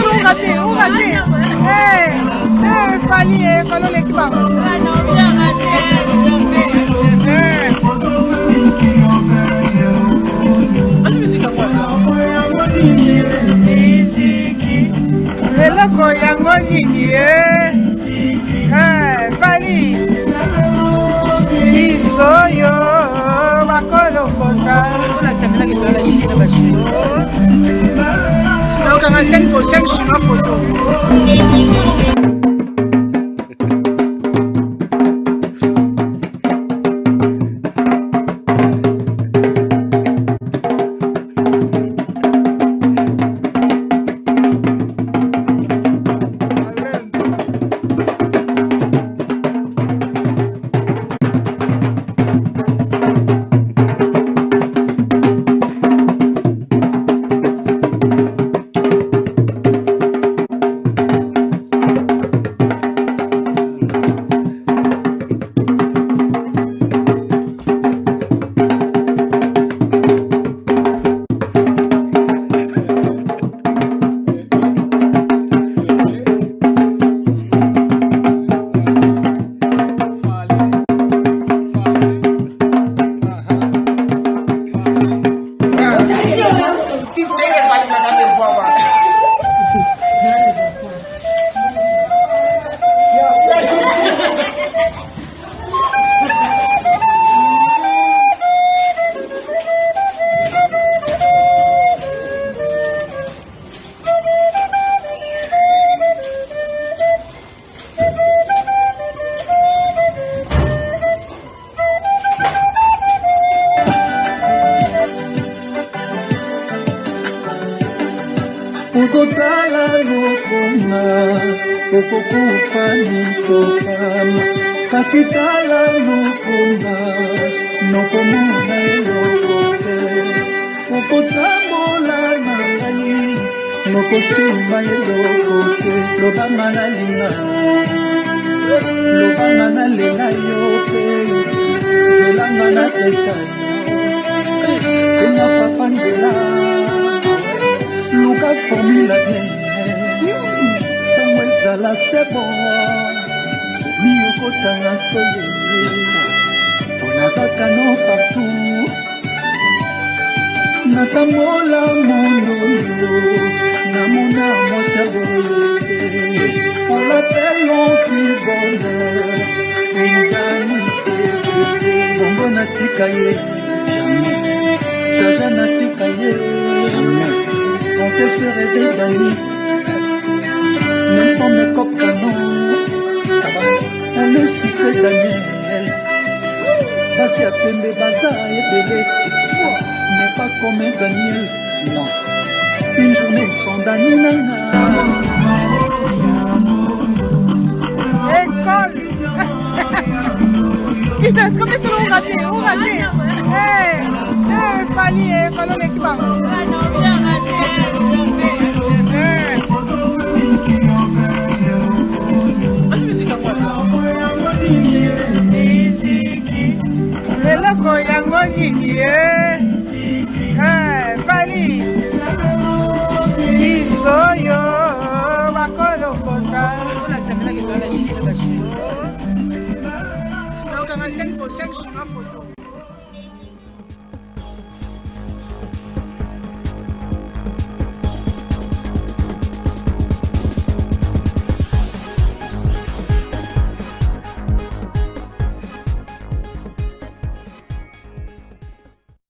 On raté. Fallait l'équipement. Miziki, eloko yango nini Fali, bisoyo bakolokota. Donc on a 5 photos. Ukotala lukuma, ukukufa nitokama. Kasitala lukuma, nokomuna elokote. Ukotambola nangai, nokosima elokote. Lobangana linga, lobangana lenga yote. Zelangana tesana, sina papandela. Luka formula bien, la c'est bon. Mioko tanga soleil, on a kakano partout. Natamola monoyo, namona mon cerveau. On l'appelle l'anti bonheur, une vanité. Bongo natikaye, jamais. Jaja natikaye, jamais. On te se réveille d'amis, même sans mes coques canons. On le cycle Daniel, Bassi à Pembe, Baza et Bébé. Mais pas comme un Daniel, non. Une journée sans Daniel. École. Il a complètement raté. Fallait l'équipement. Miziki, eloko yango nini Fali, bisoyo bakolokota. Donc on a 5 photos.